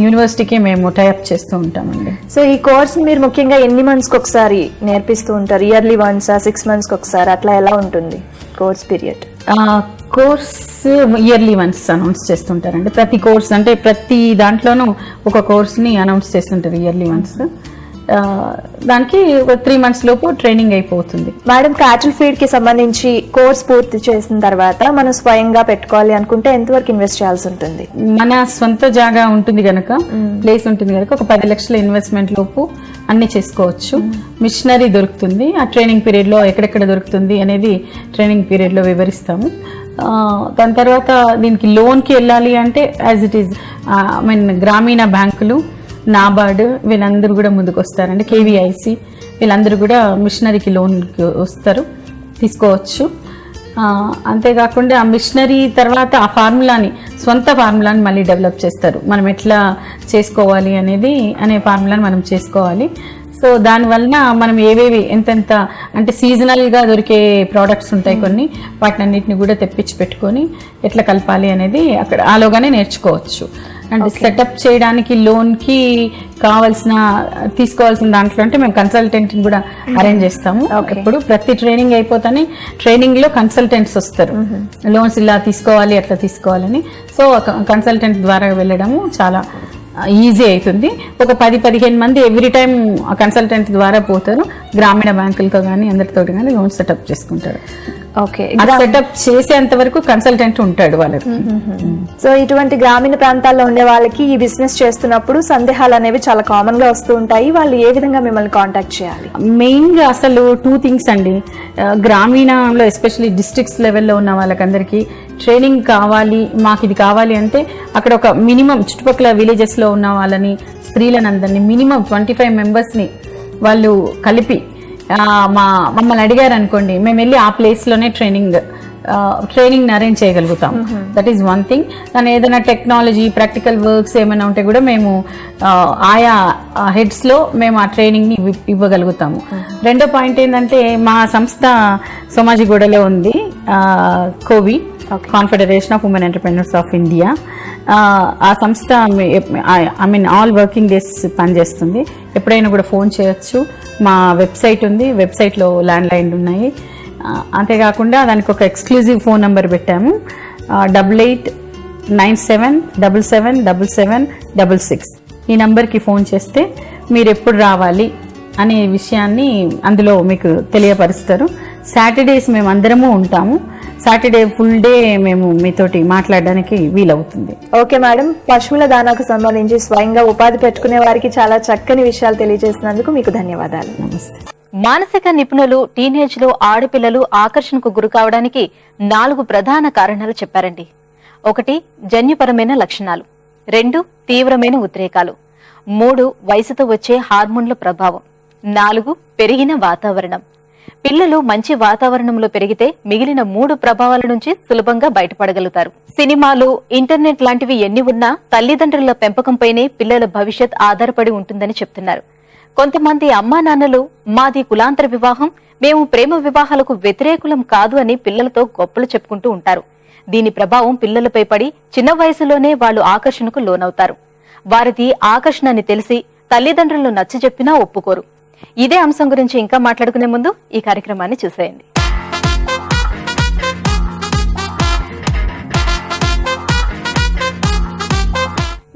యూనివర్సిటీకి మేము టైఅప్ చేస్తూ ఉంటామండి. సో ఈ కోర్స్ మీరు ముఖ్యంగా ఎన్ని మంత్స్కి ఒకసారి నేర్పిస్తూ ఉంటారు? ఇయర్లీ వన్స్, 6 monthsకి ఒకసారి, అట్లా ఎలా ఉంటుంది course period? Course yearly once announce చేస్తుంటారండి. ప్రతి కోర్స్ అంటే ప్రతి దాంట్లోనూ ఒక కోర్స్ని అనౌన్స్ చేస్తుంటారు ఇయర్లీ వన్స్. దానికి 3 months లోపు ట్రైనింగ్ అయిపోతుంది. మేడం, క్యాటిల్ ఫీడ్ కి సంబంధించి కోర్స్ పూర్తి చేసిన తర్వాత మనం స్వయంగా పెట్టుకోవాలి అనుకుంటే ఎంతవరకు ఇన్వెస్ట్ చేయాల్సి ఉంటుంది? మన సొంత జాగా ఉంటుంది కనుక, ప్లేస్ ఉంటుంది కనుక ఒక 10 లక్షల ఇన్వెస్ట్మెంట్ లోపు అన్ని చేసుకోవచ్చు. మిషనరీ దొరుకుతుంది. ఆ ట్రైనింగ్ పీరియడ్ లో ఎక్కడెక్కడ దొరుకుతుంది అనేది ట్రైనింగ్ పీరియడ్ లో వివరిస్తాము. దాని తర్వాత దీనికి లోన్కి వెళ్ళాలి అంటే యాజ్ ఇట్ ఈజ్ గ్రామీణ బ్యాంకులు, నాబార్డ్ వీళ్ళందరూ కూడా ముందుకు వస్తారండి. కేవీఐసి వీళ్ళందరూ కూడా మిషనరీకి లోన్కి వస్తారు, తీసుకోవచ్చు. అంతేకాకుండా ఆ మిషనరీ తర్వాత ఆ ఫార్ములాని, సొంత ఫార్ములాని మళ్ళీ డెవలప్ చేస్తారు. మనం ఎట్లా చేసుకోవాలి అనే ఫార్ములాని మనం చేసుకోవాలి. సో దానివల్ల మనం ఏవేవి ఎంతెంత అంటే సీజనల్గా దొరికే ప్రోడక్ట్స్ ఉంటాయి కొన్ని, వాటినన్నిటిని కూడా తెప్పించి పెట్టుకొని ఎట్లా కలపాలి అనేది అక్కడ ఆలోగానే నేర్చుకోవచ్చు. అండ్ సెటప్ చేయడానికి లోన్కి తీసుకోవాల్సిన దాంట్లో అంటే మేము కన్సల్టెంట్ని కూడా అరేంజ్ చేస్తాము. ఇప్పుడు ప్రతి ట్రైనింగ్ అయిపోతానే ట్రైనింగ్లో కన్సల్టెంట్స్ వస్తారు, లోన్స్ ఇలా తీసుకోవాలి అట్లా తీసుకోవాలని. సో కన్సల్టెంట్ ద్వారా వెళ్ళడము చాలా ఈజీ అవుతుంది. ఒక 10-15 మంది ఎవ్రీ టైం ఆ కన్సల్టెంట్ ద్వారా పోతారు. గ్రామీణ బ్యాంకులతో కానీ అందరితో కానీ లోన్ సెటప్ చేసుకుంటారు. ఓకే, సెటప్ చేసేంత వరకు కన్సల్టెంట్ ఉంటాడు వాళ్ళకి. సో ఇటువంటి గ్రామీణ ప్రాంతాల్లో ఉండే వాళ్ళకి ఈ బిజినెస్ చేస్తున్నప్పుడు సందేహాలు అనేవి చాలా కామన్ గా వస్తూ ఉంటాయి. వాళ్ళు ఏ విధంగా మిమ్మల్ని కాంటాక్ట్ చేయాలి? మెయిన్ గా అసలు 2 things అండి. గ్రామీణంలో ఎస్పెషల్లీ డిస్ట్రిక్ట్స్ లెవెల్లో ఉన్న వాళ్ళకందరికీ ట్రైనింగ్ కావాలి, మాకు ఇది కావాలి అంటే అక్కడ ఒక మినిమం చుట్టుపక్కల విలేజెస్ లో ఉన్న వాళ్ళని, స్త్రీలను అందరినీ మినిమం 25 members ని వాళ్ళు కలిపి మమ్మల్ని అడిగారు అనుకోండి, మేము వెళ్ళి ఆ ప్లేస్లోనే ట్రైనింగ్ అరేంజ్ చేయగలుగుతాం. That is one thing. దాని ఏదైనా టెక్నాలజీ ప్రాక్టికల్ వర్క్స్ ఏమైనా ఉంటే కూడా మేము ఆయా హెడ్స్లో మేము ఆ ట్రైనింగ్ని ఇవ్వగలుగుతాము. రెండో పాయింట్ ఏంటంటే, మా సంస్థ సోమాజిగూడలో ఉంది, కోవి confederation of women entrepreneurs of India. ఆ సంస్థ ఆల్ వర్కింగ్ డేస్ పనిచేస్తుంది. ఎప్పుడైనా కూడా ఫోన్ చేయొచ్చు. మా వెబ్సైట్ ఉంది, వెబ్సైట్లో ల్యాండ్ లైన్లు ఉన్నాయి. అంతేకాకుండా దానికి ఒక ఎక్స్క్లూజివ్ ఫోన్ నెంబర్ పెట్టాము, 8897777766. ఈ నెంబర్కి ఫోన్ చేస్తే మీరు ఎప్పుడు రావాలి అనే విషయాన్ని అందులో మీకు తెలియపరుస్తారు. సాటర్డేస్ మేము అందరము ఉంటాము. సాటర్డే ఫుల్ డే మేము మీతోటి మాట్లాడడానికి వీలవుతుంది. ఓకే మేడం, పశువుల దానాకు సంబంధించి స్వయంగా ఉపాధి పెట్టుకునే వారికి చాలా చక్కని విషయాలు తెలియజేసినందుకు మీకు ధన్యవాదాలు. నమస్తే. మానసిక నిపుణులు టీనేజ్ లో ఆడపిల్లలు ఆకర్షణకు గురి కావడానికి 4 ప్రధాన కారణాలు చెప్పారండి. 1 జన్యుపరమైన లక్షణాలు, 2 తీవ్రమైన ఉద్రేకాలు, 3 వయసుతో వచ్చే హార్మోన్ల ప్రభావం, 4 పెరిగిన వాతావరణం. పిల్లలు మంచి వాతావరణంలో పెరిగితే మిగిలిన 3 ప్రభావాల నుంచి సులభంగా బయటపడగలుగుతారు. సినిమాలు, ఇంటర్నెట్ లాంటివి ఎన్ని ఉన్నా తల్లిదండ్రుల పెంపకంపైనే పిల్లల భవిష్యత్ ఆధారపడి ఉంటుందని చెప్తున్నారు. కొంతమంది అమ్మా నాన్నలు మాది కులాంతర వివాహం, మేము ప్రేమ వివాహాలకు వ్యతిరేకులం కాదు అని పిల్లలతో గొప్పలు చెప్పుకుంటూ ఉంటారు. దీని ప్రభావం పిల్లలపై పడి చిన్న వయసులోనే వాళ్లు ఆకర్షణకు లోనవుతారు. వారిది ఆకర్షణ అని తెలిసి తల్లిదండ్రులను నచ్చజెప్పినా ఒప్పుకోరు. ఇదే అంశం గురించి ఇంకా మాట్లాడుకునే ముందు ఈ కార్యక్రమాన్ని చూసేయండి.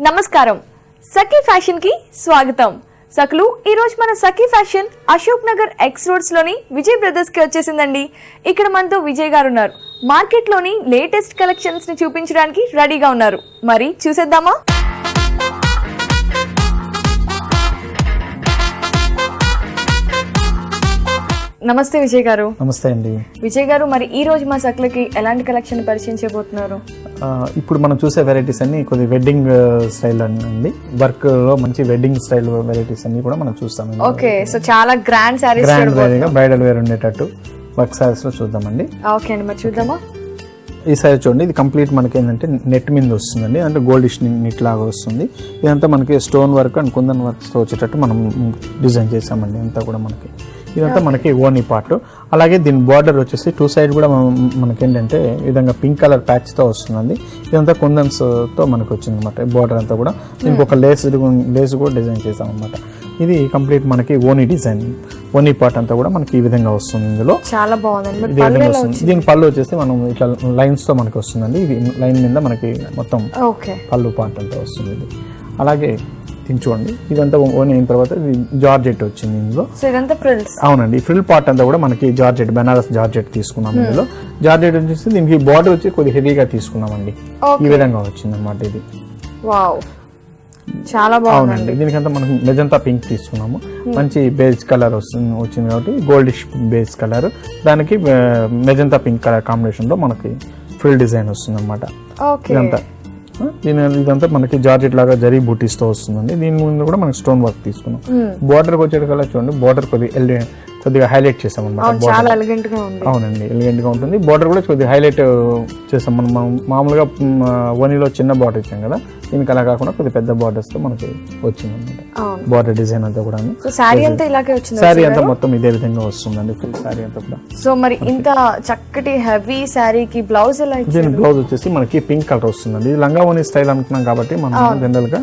నమస్కారం, సఖీ ఫ్యాషన్ కి స్వాగతం. సకులు, ఈ రోజు మన Sakhi fashion Ashok Nagar X roads లోని విజయ్ బ్రదర్స్ కి వచ్చేసిందండి. ఇక్కడ మనతో విజయ్ గారు ఉన్నారు. మార్కెట్ లోని లేటెస్ట్ కలెక్షన్స్ ని చూపించడానికి రెడీగా ఉన్నారు. మరి చూసేద్దామా? నమస్తే విజయ్ గారు. నమస్తే అండి. విజయ్ గారు, మరి ఈ రోజు మా సకులకి ఎలాంటి కలెక్షన్ పరిచయం చేయబోతున్నారు? ఇప్పుడు మనం చూసే వెరైటీస్ అన్ని కొద్ది వెడ్డింగ్ స్టైల్ అండి. వర్క్ లో మంచి వెడ్డింగ్ స్టైల్ వెరైటీస్ అన్ని కూడా మనం చూస్తాం. ఓకే, సో చాలా గ్రాండ్ సారీస్, గ్రాండ్ వేరేగా బ్రైడల్ వేర్ ఉండేటట్టు వర్క్ సారీస్ లో చూద్దాంమండి. ఓకే అండి, మరి చూద్దామా? ఈ సారీ చూడండి, ఇది కంప్లీట్ మనకి ఏంటంటే నెట్ మీద వస్తుందండి, అంటే గోల్డిష్ నిట్ లాగా వస్తుంది. ఇదంతా మనకి stone work and kundan works తో వచ్చేటట్టు మనం డిజైన్ చేసామండి. అంతా కూడా మనకి ఇదంతా మనకి ఓనీ పార్ట్. అలాగే దీని బార్డర్ వచ్చేసి 2 సైడ్ కూడా మనకి ఏంటంటే ఈ విధంగా పింక్ కలర్ ప్యాచ్ తో వస్తుందండి. ఇదంతా కుందన్స్ తో మనకి వచ్చింది అనమాట. బార్డర్ అంతా కూడా దీనికి ఒక లేస్ కూడా డిజైన్ చేసాం అనమాట. ఇది కంప్లీట్ మనకి ఓనీ డిజైన్, ఓనీ పార్ట్ అంతా కూడా మనకి ఈ విధంగా వస్తుంది. ఇందులో చాలా బాగుందండి. దీని పళ్ళు వచ్చేసి మనం ఇట్లా లైన్స్ తో మనకి వస్తుందండి. ఇది లైన్ మీద మనకి మొత్తం పళ్ళు పార్ట్ అంతా వస్తుంది. అలాగే చూడండి, ఇదంతా ఓన్ అయిన తర్వాత జార్జెట్ వచ్చింది ఇందులో. అవునండి, ఫ్రిల్ పార్ట్ అంతా కూడా మనకి జార్జెట్, బెనారస్ జార్జెట్ తీసుకున్నాం. ఇందులో జార్జెట్ వచ్చేసి దీనికి బార్డర్ వచ్చి కొద్దిగా హెవీగా తీసుకున్నామండి. ఈ విధంగా వచ్చింది అనమాట. ఇది చాలా బాగుంది. దీనికంతా మనకి మెజంతా పింక్ తీసుకున్నాము. మంచి బేజ్ కలర్ వచ్చింది కాబట్టి గోల్డిష్ బేజ్ కలర్, దానికి మెజంతా పింక్ కలర్ కాంబినేషన్ లో మనకి ఫ్రిల్ డిజైన్ వస్తుంది అనమాట. ఇదంతా మనకి జార్జెట్ లాగా జరీ బూటీస్ తో వస్తుందండి. దీని ముందు కూడా మనకి స్టోన్ వర్క్ తీసుకున్నాం. బార్డర్ వచ్చేటికల్లా చూడండి, బార్డర్ కొద్దిగా హైలైట్ చేసాం అనమాట. అవునండి, ఎలిగెంట్ గా ఉంటుంది. బార్డర్ కూడా కొద్దిగా హైలైట్ చేసాం. మనం మామూలుగా ఓనీలో చిన్న బార్డర్ ఇచ్చాం కదా, దీనికి అలా కాకుండా కొద్దిగా పెద్ద బార్డర్స్ తో మనకి వచ్చింది అనమాట. బార్డర్ డిజైన్ అంతా కూడా సారీ అంతా ఇలాగే వచ్చింది. సారీ అంతా మొత్తం ఇదే విధంగా వస్తుందండి, ఫుల్ సారీ అంతా కూడా. సో మరి ఇంత చక్కటి హెవీ సారీకి బ్లౌజ్ ఎలా ఇచ్చారు? దీని బ్లౌజ్ వచ్చేసి మనకి పింక్ కలర్ వస్తుందండి. ఇది లంగా ఓనీ స్టైల్ అనుకున్నాం కాబట్టి మనం జనరల్ గా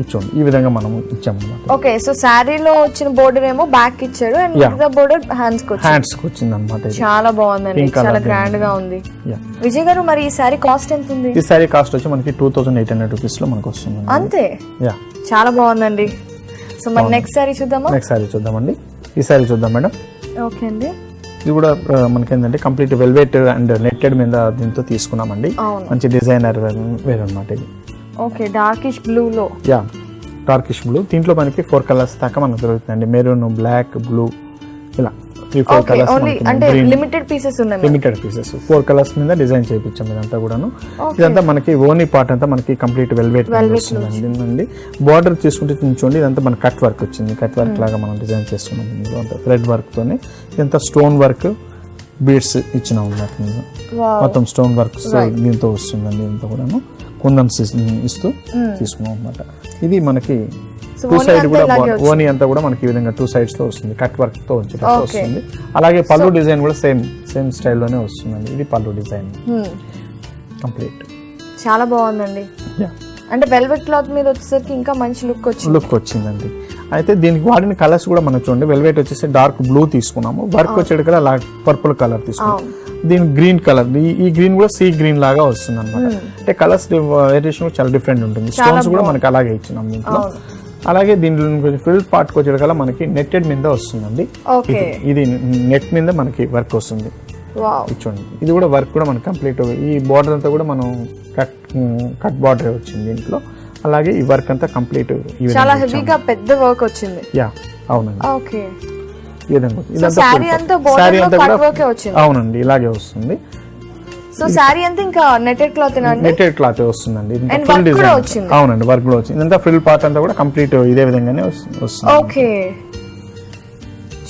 ఇచ్చాం, ఈ విధంగా మనం ఇచ్చాము. ఓకే, సో సారీలో వచ్చిన బోర్డర్ ఏమో బ్యాక్ ఇచ్చాడు అండ్ మిగతా బోర్డర్ హ్యాండ్స్ కి వచ్చింది అన్నమాట. చాలా బాగుందండి, చాలా గ్రాండ్ గా ఉంది. విజయ్ గారు, మరి ఈ సారీ కాస్ట్ ఎంత ఉంది? ఈ సారీ కాస్ట్ వచ్చి మనకి 2800 రూపీస్ లో మనకు వస్తుంది. అంతే? చాలా బాగుందండి. సో మరి నెక్స్ట్ సారీ చూద్దామా? నెక్స్ట్ సారీ చూద్దామండి. ఈ సారీ చూద్దాం మేడం. ఓకే అండి. ఇది కూడా మనకి ఏంటంటే కంప్లీట్ వెల్వెట్ అండ్ నెట్టెడ్ మీద దీంతో తీసుకున్నామండి. మంచి డిజైనర్ వేర్ అనమాట ఇది. ఓకే, డార్కిష్ బ్లూ లో. Darkish blue. దీంట్లో మనకి 4 కలర్స్ దాకా మనకు దొరుకుతుందండి. మెరూన్, బ్లాక్, బ్లూ, ఇలా 3-4 కలర్స్ అంటే లిమిటెడ్ పీసెస్ ఉన్నాయి, లిమిటెడ్ పీసెస్ 4 కలర్స్ మీద డిజైన్ చేయించాం ఇదంతా కూడాను. ఇదంతా మనకి ఓనీ పార్ట్ అంతా మనకి కంప్లీట్ వెల్వెట్ వస్తుందండి. బార్డర్ తీసుకుంటే చూడండి ఇదంతా మన కట్ వర్క్ వచ్చింది, కట్ వర్క్ లాగా మనం డిజైన్ చేసుకున్నాం. ఇందులో థ్రెడ్ వర్క్ తోనే ఇదంతా స్టోన్ వర్క్ బీడ్స్ ఇచ్చినాం అన్నమాట. మొత్తం స్టోన్ వర్క్ దీంతో వస్తుందండి. ఇంత కూడాను కుందన్స్ ఇస్తూ తీసుకున్నాం అన్నమాట. ఇది మనకి 2 సైడ్ కూడా ఓనీ అంతా కూడా మనకి ఈ విధంగా 2 sides తో వస్తుంది, కట్ వర్క్ తో వస్తుంది. అలాగే పళ్ళు డిజైన్ కూడా సేమ్ స్టైల్లోనే వస్తుందండి. ఇది పళ్ళు డిజైన్ కంప్లీట్. చాలా బాగుందండి. అంటే వెల్వెట్ క్లాత్ మీద వచ్చేసరికి ఇంకా మంచి లుక్ వచ్చిందండి. అయితే దీనికి వాడిన కలర్స్ కూడా మనం చూడండి, వెల్వెట్ వచ్చేసి డార్క్ బ్లూ తీసుకున్నాము, వర్క్ వచ్చేటికల్లా అలా పర్పుల్ కలర్ తీసుకున్నాము. దీని గ్రీన్ కలర్, ఈ గ్రీన్ కూడా సీ గ్రీన్ లాగా వస్తుంది అనమాట. అంటే కలర్స్ వేరియేషన్ కూడా చాలా డిఫరెంట్ ఉంటుంది. స్టోన్స్ కూడా మనకి అలాగే ఇచ్చినాం దీంట్లో. అలాగే దీంట్లో ఫిల్ పార్ట్ వచ్చేటికల్లా మనకి నెట్టెడ్ మీద వస్తుందండి. ఇది నెట్ మీద మనకి వర్క్ వస్తుంది చూడండి. ఇది కూడా వర్క్ కూడా మనకి కంప్లీట్. ఈ బార్డర్ అంతా కూడా మనం కట్ బార్డర్ వచ్చింది దీంట్లో. అలాగే ఈ వర్క్ అంతా కంప్లీట్ చాలా హెవీగా పెద్ద వర్క్ వచ్చింది. అవునండి. ఓకే, ఈ విధంగా సారీ అంతా కూడా అవునండి ఇలాగే వస్తుంది. సో సారీ అంతా ఇంకా నెట్టెడ్ క్లాత్ వస్తుందండి. అవునండి, వర్క్ కూడా వచ్చింది. ఇదంతా ఫ్రిల్ పార్ట్ అంతా కూడా కంప్లీట్ ఇదే విధంగానే వస్తుంది. ఓకే,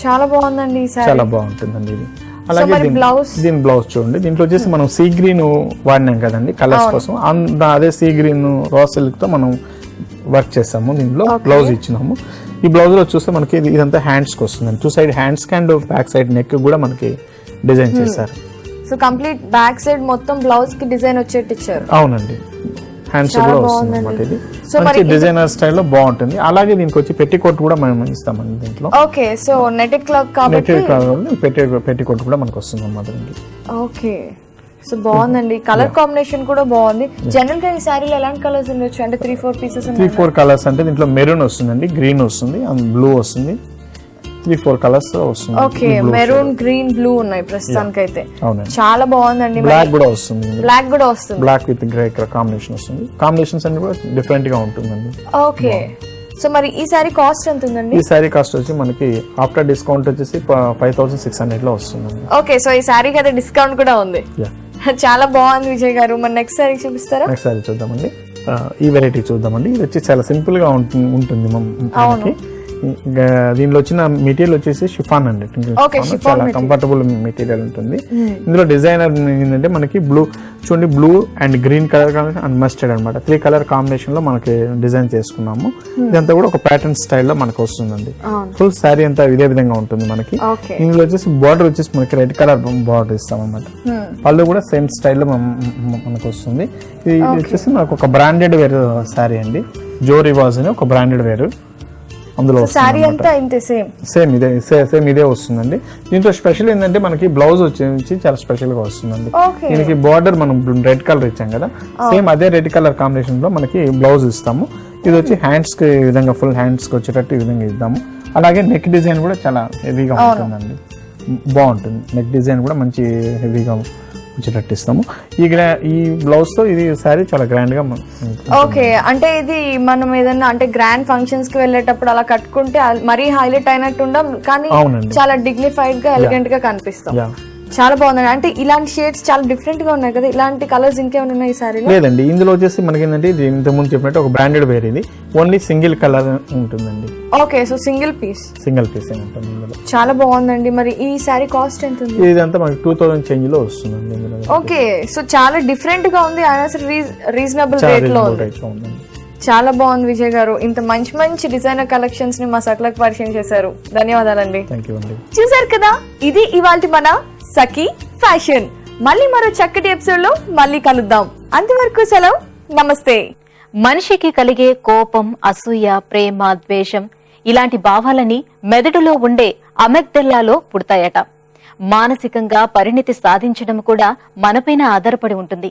చాలా బాగుందండి. చాలా బాగుంటుందండి ఇది. అలాగే దీని బ్లౌజ్ చూడండి. దీంట్లో వచ్చేసి మనం సీ గ్రీన్ వాడినాం కదండి కలర్స్ కోసం, అదే సీ గ్రీన్ రా సిల్క్ తో మనం వర్క్ చేస్తాము. దీంట్లో బ్లౌజ్ ఇచ్చినాము. ఈ బ్లౌజ్ లో చూస్తే మనకి ఇదంతా హ్యాండ్స్ కి వస్తుందండి. 2 side hands and back side neck కూడా మనకి డిజైన్ చేశారు. సో కంప్లీట్ బ్యాక్ సైడ్ మొత్తం బ్లౌజ్ కి డిజైన్ వచ్చేట్టు ఇచ్చారు. అవునండి, హ్యాండ్స్ కూడా వస్తుంది అన్నమాట. ఇది మంచి డిజైనర్ స్టైల్లో బాగుంటుంది. అలాగే దీనికి వచ్చి పెట్టికోట్ కూడా మనం ఇస్తామండి దీంట్లో. ఓకే, సో నెట్టెడ్ క్లాత్ కాబట్టి పెట్టికోట్ కూడా మనకు వస్తుంది అన్నమాట దీనికి. ఓకే, సో బాగుందండి. కలర్ కాంబినేషన్ కూడా బాగుంది. జనరల్ గా ఈ సారీలో ఎలాంటి కలర్స్ ఉండొచ్చు? అంటే 3-4 పీసెస్ 3-4 కలర్స్ అంటే దీంట్లో మెరూన్ వస్తుందండి, గ్రీన్ వస్తుంది, బ్లూ వస్తుంది. 3-4 కలర్స్ వస్తుంది. ఓకే, మెరూన్, గ్రీన్, బ్లూ ఉన్నాయి ప్రస్తుతానికి అయితే. చాలా బాగుందండి. బ్లాక్ కూడా వస్తుంది. బ్లాక్ విత్ గ్రే కాంబినేషన్ వస్తుంది. కాంబినేషన్స్ అన్ని కూడా డిఫరెంట్ గా ఉంటుందండి. ఓకే, సో మరి ఈ సారీ కాస్ట్ ఎంత ఉందండి? ఈ సారీ కాస్ట్ వచ్చి మనకి ఆఫ్టర్ డిస్కౌంట్ వచ్చేసి 5600 లో వస్తుందండి. ఓకే, సో ఈ సారీకి అయితే డిస్కౌంట్ కూడా ఉంది. చాలా బాగుంది విజయ్ గారు. మరి నెక్స్ట్ సారీ చూపిస్తారా? నెక్స్ట్ సారీ చూద్దామండి. ఈ వెరైటీ చూద్దామండి. ఇది వచ్చి చాలా సింపుల్ గా ఉంటుంది మనకి. దీనిలో వచ్చిన మెటీరియల్ వచ్చేసి షిఫాన్ అండి. చాలా కంఫర్టబుల్ మెటీరియల్ ఉంటుంది. ఇందులో డిజైనర్ ఏంటంటే మనకి బ్లూ చూడండి, blue and green colour and mustard అనమాట 3 కలర్ కాంబినేషన్ లో మనకి డిజైన్ చేసుకున్నాము. ఇదంతా కూడా ఒక ప్యాటర్న్ స్టైల్లో మనకు వస్తుందండి. ఫుల్ శారీ అంతా ఇదే విధంగా ఉంటుంది మనకి. ఇందులో వచ్చేసి బార్డర్ వచ్చేసి మనకి రెడ్ కలర్ బార్డర్ ఇస్తాం అనమాట. పళ్ళు కూడా సేమ్ స్టైల్లో మనకు వస్తుంది. ఇది వచ్చేసి మనకు ఒక బ్రాండెడ్ వేర్ శారీ అండి. జో రివాజ్ అని ఒక బ్రాండెడ్ వేర్ అందులో సేమ్ ఇదే వస్తుందండి. దీంట్లో స్పెషల్ ఏంటంటే మనకి బ్లౌజ్ వచ్చి చాలా స్పెషల్ గా వస్తుందండి. దీనికి బార్డర్ మనం రెడ్ కలర్ ఇచ్చాం కదా, సేమ్ అదే రెడ్ కలర్ కాంబినేషన్ లో మనకి బ్లౌజ్ ఇస్తాము. ఇది వచ్చి హ్యాండ్స్ కి ఈ విధంగా ఫుల్ హ్యాండ్స్ కి వచ్చేటట్టు ఈ విధంగా ఇద్దాము. అలాగే నెక్ డిజైన్ కూడా చాలా హెవీగా ఉంటుందండి, బాగుంటుంది. నెక్ డిజైన్ కూడా మంచి హెవీగా వచ్చేటట్టు ఇస్తాము. ఈ బ్లౌజ్ తో ఇది సారీ చాలా గ్రాండ్ గా. ఓకే, అంటే ఇది మనం ఏదన్నా అంటే గ్రాండ్ ఫంక్షన్స్ కి వెళ్ళేటప్పుడు అలా కట్టుకుంటే మరీ హైలైట్ అయినట్టు ఉండం, కానీ చాలా డిగ్నిఫైడ్ గా ఎలిగెంట్ గా కనిపిస్తాం. చాలా బాగుందండి. అంటే ఇలాంటి షేడ్స్ చాలా డిఫరెంట్ గా ఉన్నాయి కదా, ఇలాంటి కలర్స్ ఇంకేమైనా ఉన్నాయి ఈ సారీలో? లేదండి, ఇందులో వచ్చేసి మనకి ఏంటంటే ఇది ఇంతకుముందు చెప్పినట్టు ఒక బ్రాండెడ్ వేర్, ఇది ఓన్లీ సింగిల్ కలర్ ఉంటుందండి. ఓకే, సో సింగిల్ పీస్ ఉంటుంది ఇందులో. చాలా బాగుందండి. మరి ఈ సారీ కాస్ట్ ఎంత ఉంది? ఇదంతా మనకి 2000 చేంజ్ లో వస్తుందండి ఇందులో. ఓకే, సో చాలా డిఫరెంట్ గా ఉంది, రీజనబుల్ రేట్ లో ఉంది. చాలా బాగుంది విజయ్ గారు. ఇంత మంచి మంచి డిజైనర్ కలెక్షన్స్ ని మా సకలకు పరిచయం చేశారు. ధన్యవాదాలండి. చూసారు కదా, ఇది ఇవాల్టి మన సఖీ ఫ్యాషన్. మళ్ళీ మరో చక్కటి ఎపిసోడ్ లో మళ్ళీ కలుద్దాం. అంతవరకు సెలవు, నమస్తే. మనిషికి కలిగే కోపం, అసూయ, ప్రేమ, ద్వేషం ఇలాంటి భావాలని మెదడులో ఉండే అమెగ్దల్లాలో పుడతాయట. మానసికంగా పరిణితి సాధించడం కూడా మనపైన ఆధారపడి ఉంటుంది.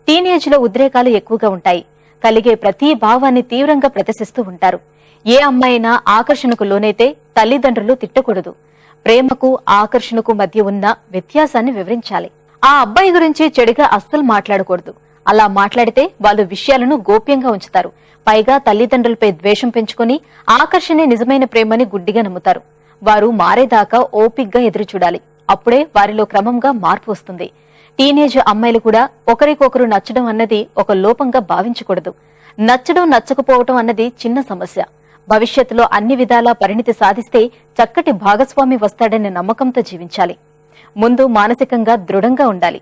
టీనేజ్ లో ఉద్రేకాలు ఎక్కువగా ఉంటాయి. కలిగే ప్రతి భావాన్ని తీవ్రంగా ప్రదర్శిస్తూ ఉంటారు. ఏ అమ్మాయినా ఆకర్షణకు లోనైతే తల్లిదండ్రులు తిట్టకూడదు. ప్రేమకు ఆకర్షణకు మధ్య ఉన్న వ్యత్యాసాన్ని వివరించాలి. ఆ అబ్బాయి గురించి చెడుగా అస్సలు మాట్లాడకూడదు. అలా మాట్లాడితే వాళ్ళు విషయాలను గోప్యంగా ఉంచుతారు. పైగా తల్లిదండ్రులపై ద్వేషం పెంచుకుని ఆకర్షణే నిజమైన ప్రేమని గుడ్డిగా నమ్ముతారు. వారు మారేదాకా ఓపిగ్గా ఎదురు చూడాలి. అప్పుడే వారిలో క్రమంగా మార్పు వస్తుంది. టీనేజ్ అమ్మాయిలు కూడా ఒకరికొకరు నచ్చడం అన్నది ఒక లోపంగా భావించకూడదు. నచ్చడం నచ్చకపోవటం అన్నది చిన్న సమస్య. భవిష్యత్తులో అన్ని విధాలా పరిణితి సాధిస్తే చక్కటి భాగస్వామి వస్తాడనే నమ్మకంతో జీవించాలి. ముందు మానసికంగా దృఢంగా ఉండాలి.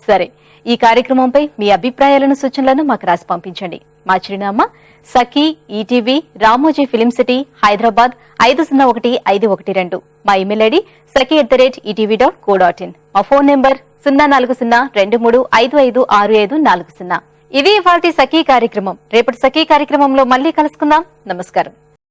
సరే, ఈ కార్యక్రమంపై మీ అభిప్రాయాలను, సూచనలను మాకు రాసి పంపించండి. మా చిరునామా Sakhi, ETV, Ramoji film city, Hyderabad 501512. మా ఇమెయిల్ ఐడి saki@etv.co.in. మా ఫోన్ నెంబర్ 040235556540. ఇది ఇవాల్టి సఖీ కార్యక్రమం. రేపటి సఖీ కార్యక్రమంలో మళ్ళీ కలుసుకుందాం. నమస్కారం.